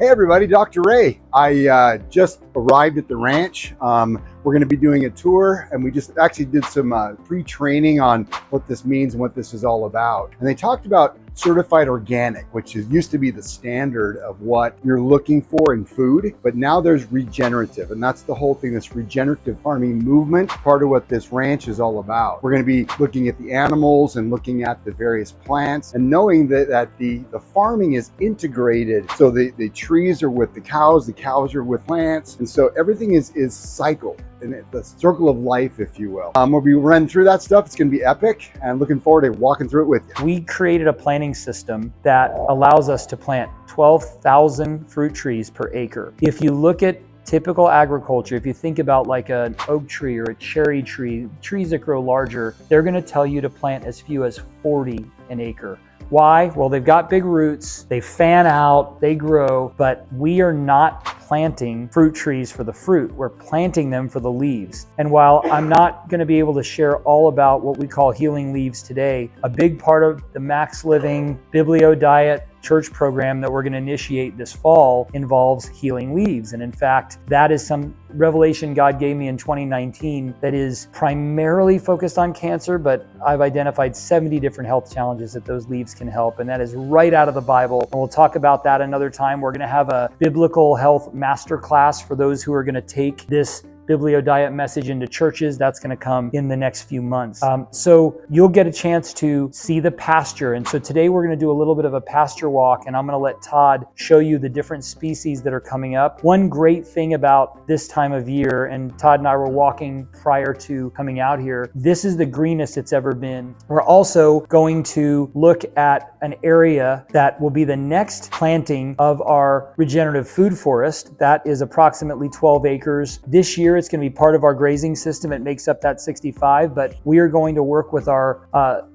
Hey everybody, Dr. Ray. I just arrived at the ranch. We're going to be doing a tour, and we just actually did some free training on what this means and what this is all about. And they talked about certified organic, which used to be the standard of what you're looking for in food, but now there's regenerative, and that's the whole thing, this regenerative farming movement, part of what this ranch is all about. We're going to be looking at the animals and looking at the various plants and knowing that the farming is integrated. So the trees are with the cows are with plants, and so everything is cycled. And the circle of life, if you will. We'll be running through that stuff. It's going to be epic, and looking forward to walking through it with you. We created a planting system that allows us to plant 12,000 fruit trees per acre. If you look at typical agriculture, if you think about like an oak tree or a cherry tree, trees that grow larger, they're going to tell you to plant as few as 40 an acre. Why? Well, they've got big roots, they fan out, they grow, but we are not planting fruit trees for the fruit. We're planting them for the leaves. And while I'm not going to be able to share all about what we call healing leaves today, a big part of the Max Living Biblio Diet church program that we're going to initiate this fall involves healing leaves. And in fact, that is some revelation God gave me in 2019 that is primarily focused on cancer, but I've identified 70 different health challenges that those leaves can help. And that is right out of the Bible. And we'll talk about that another time. We're going to have a biblical health masterclass for those who are going to take this Biblio Diet message into churches. That's going to come in the next few months. So you'll get a chance to see the pasture. And so today we're going to do a little bit of a pasture walk, and I'm going to let Todd show you the different species that are coming up. One great thing about this time of year, and Todd and I were walking prior to coming out here, this is the greenest it's ever been. We're also going to look at an area that will be the next planting of our regenerative food forest. That is approximately 12 acres. This year, it's going to be part of our grazing system. It makes up that 65, but we are going to work with our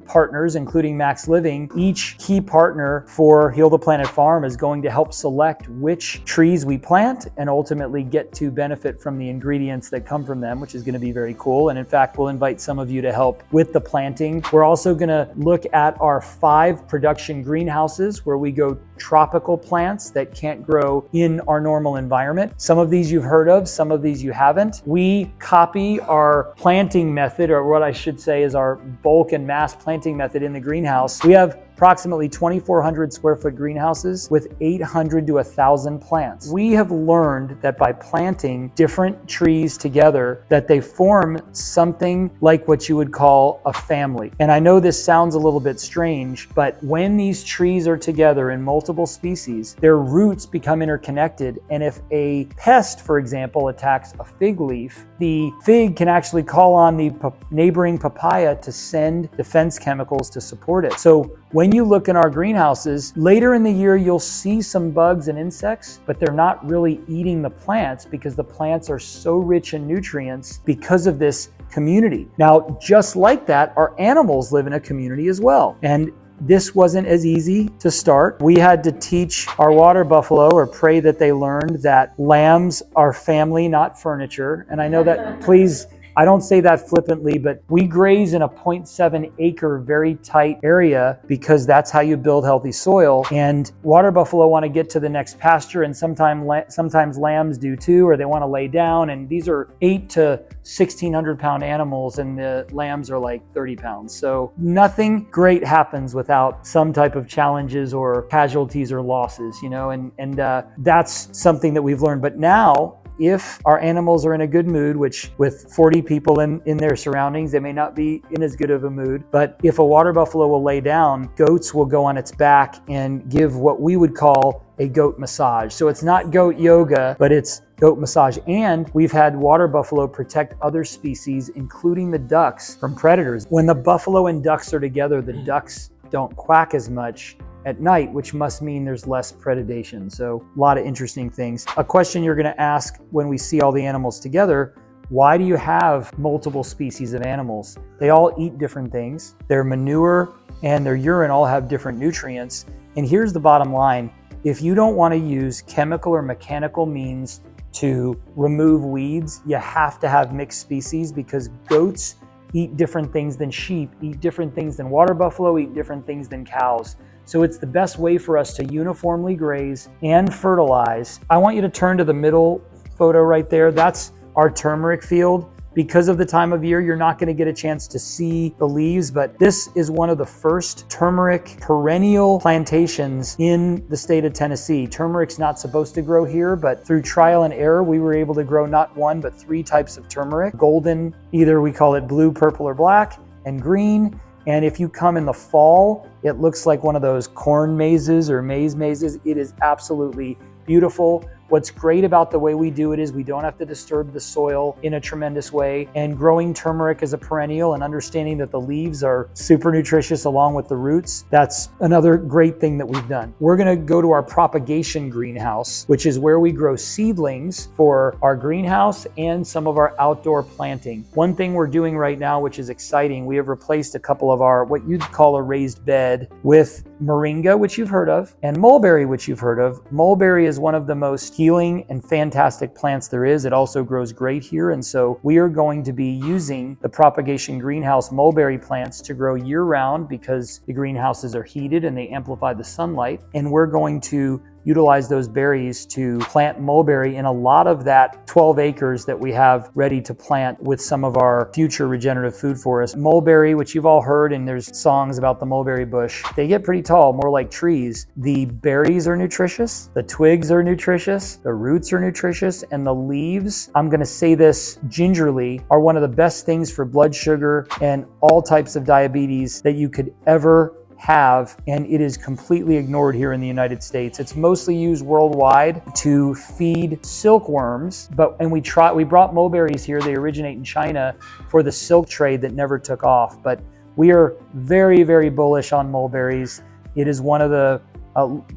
partners, including Max Living. Each key partner for Heal the Planet Farm is going to help select which trees we plant and ultimately get to benefit from the ingredients that come from them, which is going to be very cool. And in fact, we'll invite some of you to help with the planting. We're also going to look at our 5 production greenhouses where we grow tropical plants that can't grow in our normal environment. Some of these you've heard of, some of these you haven't. We copy our planting method, or what I should say is our bulk and mass planting method in the greenhouse. We have approximately 2,400 square foot greenhouses with 800 to 1,000 plants. We have learned that by planting different trees together, that they form something like what you would call a family. And I know this sounds a little bit strange, but when these trees are together in multiple species, their roots become interconnected. And if a pest, for example, attacks a fig leaf, the fig can actually call on the neighboring papaya to send defense chemicals to support it. So when you look in our greenhouses, later in the year, you'll see some bugs and insects, but they're not really eating the plants because the plants are so rich in nutrients because of this community. Now, just like that, our animals live in a community as well. And this wasn't as easy to start. We had to teach our water buffalo, or pray that they learned, that lambs are family, not furniture. And I know that, please, I don't say that flippantly, but we graze in a 0.7 acre, very tight area because that's how you build healthy soil. And water buffalo want to get to the next pasture, and sometimes lambs do too, or they want to lay down. And these are 8 to 1,600 pound animals, and the lambs are like 30 pounds. So nothing great happens without some type of challenges or casualties or losses, you know, and that's something that we've learned. But now, if our animals are in a good mood, which with 40 people in their surroundings, they may not be in as good of a mood, but if a water buffalo will lay down, goats will go on its back and give what we would call a goat massage. So it's not goat yoga, but it's goat massage. And we've had water buffalo protect other species, including the ducks, from predators. When the buffalo and ducks are together, the ducks don't quack as much at night, which must mean there's less predation. So a lot of interesting things. A question you're going to ask when we see all the animals together: why do you have multiple species of animals? They all eat different things. Their manure and their urine all have different nutrients. And here's the bottom line: if you don't want to use chemical or mechanical means to remove weeds, you have to have mixed species, because goats eat different things than sheep, eat different things than water buffalo, eat different things than cows. So it's the best way for us to uniformly graze and fertilize. I want you to turn to the middle photo right there. That's our turmeric field. Because of the time of year, you're not going to get a chance to see the leaves, but this is one of the first turmeric perennial plantations in the state of Tennessee. Turmeric's not supposed to grow here, but through trial and error, we were able to grow not one, but 3 types of turmeric. Golden, either we call it blue, purple, or black, and green. And if you come in the fall, it looks like one of those corn mazes or maize mazes. It is absolutely beautiful. What's great about the way we do it is we don't have to disturb the soil in a tremendous way. And growing turmeric as a perennial and understanding that the leaves are super nutritious along with the roots, that's another great thing that we've done. We're gonna go to our propagation greenhouse, which is where we grow seedlings for our greenhouse and some of our outdoor planting. One thing we're doing right now, which is exciting, we have replaced a couple of our, what you'd call a raised bed, with moringa, which you've heard of, and mulberry, which you've heard of. Mulberry is one of the most healing and fantastic plants there is. It also grows great here. And so we are going to be using the propagation greenhouse mulberry plants to grow year round because the greenhouses are heated and they amplify the sunlight. And we're going to utilize those berries to plant mulberry in a lot of that 12 acres that we have ready to plant with some of our future regenerative food forests. Mulberry, which you've all heard, and there's songs about the mulberry bush, they get pretty tall, more like trees. The berries are nutritious, the twigs are nutritious, the roots are nutritious, and the leaves, I'm gonna say this gingerly, are one of the best things for blood sugar and all types of diabetes that you could ever have, and it is completely ignored here in the United States. It's mostly used worldwide to feed silkworms, and we brought mulberries here. They originate in China for the silk trade that never took off. But we are very, very bullish on mulberries. It is one of the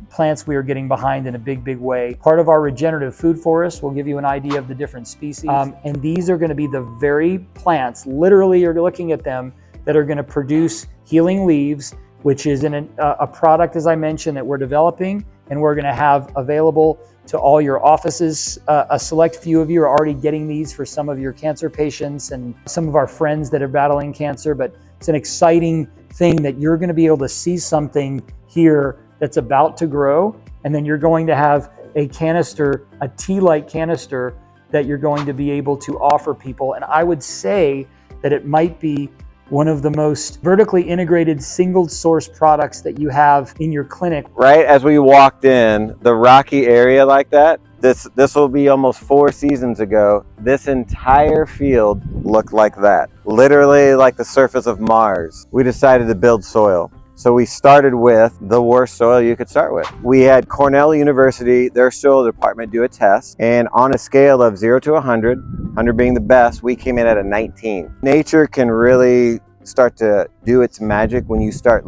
plants we are getting behind in a big, big way. Part of our regenerative food forest will give you an idea of the different species. And these are going to be the very plants, literally you're looking at them, that are going to produce healing leaves, which is a product, as I mentioned, that we're developing and we're going to have available to all your offices. A select few of you are already getting these for some of your cancer patients and some of our friends that are battling cancer, but it's an exciting thing that you're going to be able to see something here that's about to grow, and then you're going to have a canister, a tea-like canister, that you're going to be able to offer people. And I would say that it might be one of the most vertically integrated single source products that you have in your clinic. Right as we walked in, the rocky area like that, this will be almost 4 seasons ago, this entire field looked like that. Literally like the surface of Mars. We decided to build soil. So we started with the worst soil you could start with. We had Cornell University, their soil department, do a test, and on a scale of 0 to 100, 100 being the best, we came in at a 19. Nature can really start to do its magic when you start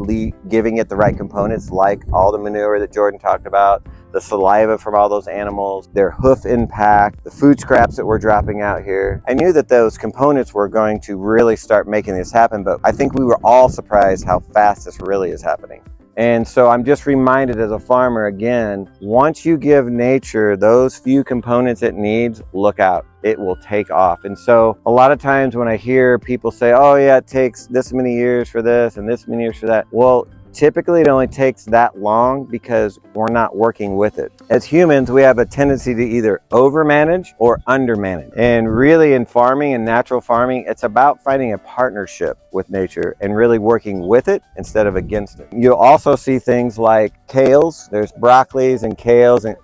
giving it the right components, like all the manure that Jordan talked about, the saliva from all those animals, their hoof impact, the food scraps that we're dropping out here. I knew that those components were going to really start making this happen, but I think we were all surprised how fast this really is happening. And so I'm just reminded as a farmer again, once you give nature those few components it needs, look out, it will take off. And so a lot of times when I hear people say, oh yeah, it takes this many years for this and this many years for that. Well, typically it only takes that long because we're not working with it. As humans, we have a tendency to either overmanage or undermanage. And really in farming and natural farming, it's about finding a partnership with nature and really working with it instead of against it. You'll also see things like kales. There's broccolis and kales, and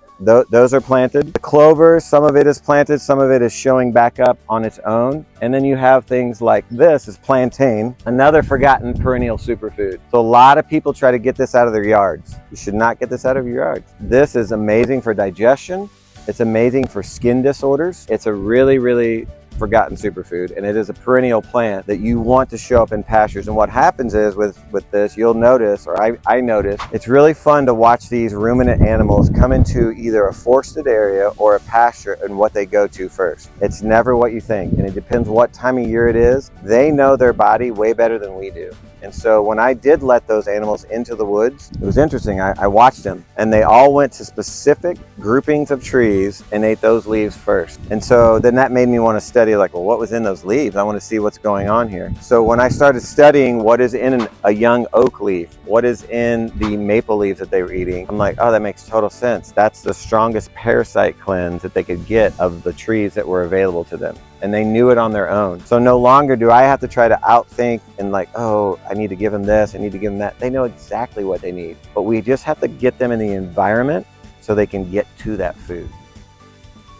those are planted. The clover, some of it is planted, some of it is showing back up on its own. And then you have things like this is plantain, another forgotten perennial superfood. So a lot of people try to get this out of their yards. You should not get this out of your yards. This is amazing for digestion. It's amazing for skin disorders. It's a really, really forgotten superfood, and it is a perennial plant that you want to show up in pastures. And what happens is with this, you'll notice, or I notice, it's really fun to watch these ruminant animals come into either a forested area or a pasture and what they go to first. It's never what you think, and it depends what time of year it is. They know their body way better than we do. And so when I did let those animals into the woods, it was interesting. I watched them, and they all went to specific groupings of trees and ate those leaves first. And so then that made me want to study, like, well, what was in those leaves? I want to see what's going on here. So when I started studying what is in a young oak leaf, what is in the maple leaves that they were eating, I'm like, oh, that makes total sense. That's the strongest parasite cleanse that they could get of the trees that were available to them. And they knew it on their own. So no longer do I have to try to outthink and like, oh, I need to give them this, I need to give them that. They know exactly what they need. But we just have to get them in the environment so they can get to that food.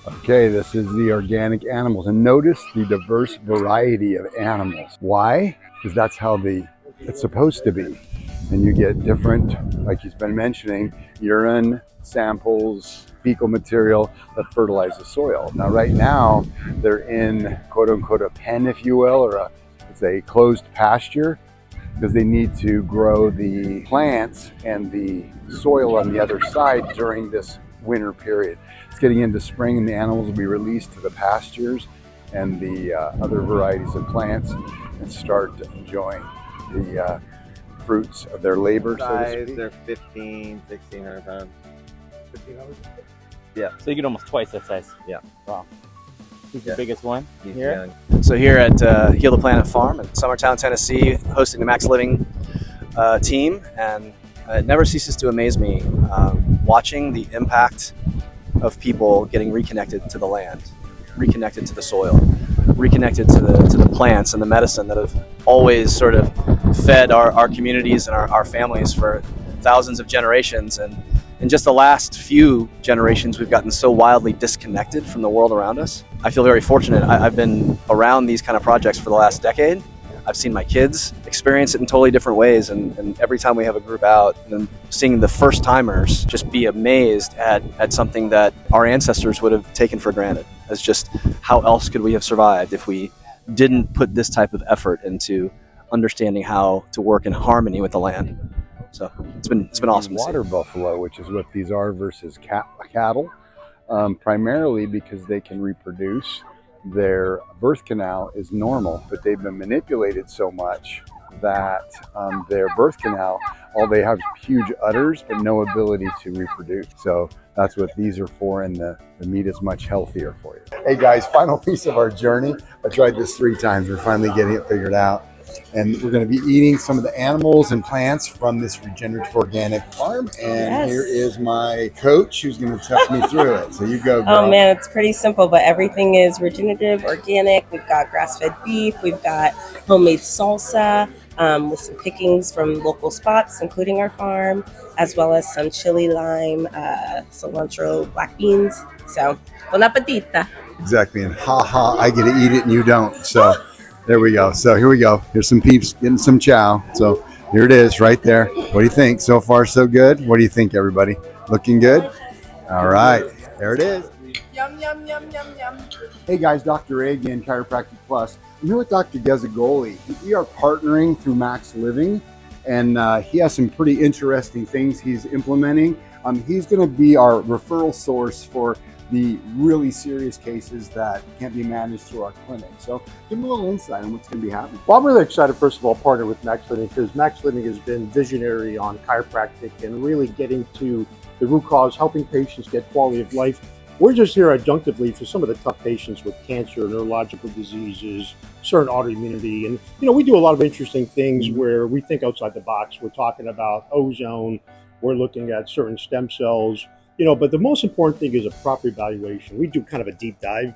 Okay, this is the organic animals. And notice the diverse variety of animals. Why? Because that's how it's supposed to be. And you get different, like he's been mentioning, urine samples, fecal material that fertilize the soil. Now, right now, they're in quote unquote a pen, if you will, or it's a closed pasture, because they need to grow the plants and the soil on the other side during this winter period. It's getting into spring and the animals will be released to the pastures and the other varieties of plants and start enjoying the fruits of their labor, so to speak. They're 1,600 pounds. 1,500? Yeah. So you get almost twice that size. Yeah. Wow. He's the biggest one He's here. young. So here at Heal the Planet Farm in Summertown, Tennessee, hosting the Max Living team, and it never ceases to amaze me watching the impact of people getting reconnected to the land, reconnected to the soil, reconnected to the plants and the medicine that have always sort of fed our communities and our families for thousands of generations. And in just the last few generations, we've gotten so wildly disconnected from the world around us. I feel very fortunate. I've been around these kind of projects for the last decade. I've seen my kids experience it in totally different ways, and every time we have a group out, and then seeing the first timers just be amazed at something that our ancestors would have taken for granted, as just how else could we have survived if we didn't put this type of effort into understanding how to work in harmony with the land. So it's been awesome to see. Water buffalo, which is what these are, versus cattle, primarily because they can reproduce. Their birth canal is normal, but they've been manipulated so much that their birth canal, all they have is huge udders, but no ability to reproduce. So that's what these are for, and the meat is much healthier for you. Hey guys, final piece of our journey. I tried this 3 times. We're finally getting it figured out. And we're going to be eating some of the animals and plants from this regenerative organic farm. And Here is my coach who's going to talk me through it. So you go, girl. Oh man, it's pretty simple, but everything is regenerative, organic. We've got grass-fed beef. We've got homemade salsa with some pickings from local spots, including our farm, as well as some chili, lime, cilantro, black beans. So, bon appetita. Exactly. And I get to eat it and you don't. So there we go. So here we go. Here's some peeps getting some chow. So here it is right there. What do you think? So far, so good? What do you think, everybody? Looking good? All right. There it is. Yum, yum, yum, yum, yum. Hey guys, Dr. A again, Chiropractic Plus. I'm here with Dr. Gezagoli. We are partnering through Max Living, and he has some pretty interesting things he's implementing. He's going to be our referral source for the really serious cases that can't be managed through our clinic. So give them a little insight on what's going to be happening. Well, I'm really excited, first of all, partner with Max Living, because Max Living has been visionary on chiropractic and really getting to the root cause, helping patients get quality of life. We're just here adjunctively for some of the tough patients with cancer, neurological diseases, certain autoimmunity. And, we do a lot of interesting things where we think outside the box. We're talking about ozone. We're looking at certain stem cells. But the most important thing is a proper evaluation. We do kind of a deep dive,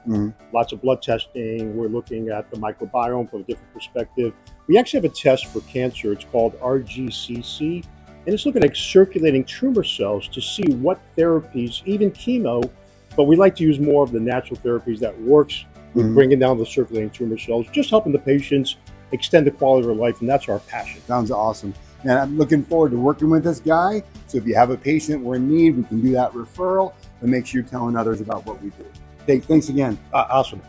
lots of blood testing. We're looking at the microbiome from a different perspective. We actually have a test for cancer. It's called RGCC, and it's looking at circulating tumor cells to see what therapies, even chemo, but we like to use more of the natural therapies that works with bringing down the circulating tumor cells, just helping the patients extend the quality of their life, and that's our passion. Sounds awesome. And I'm looking forward to working with this guy. So if you have a patient we're in need, we can do that referral, and make sure you're telling others about what we do. Hey, thanks again. Awesome.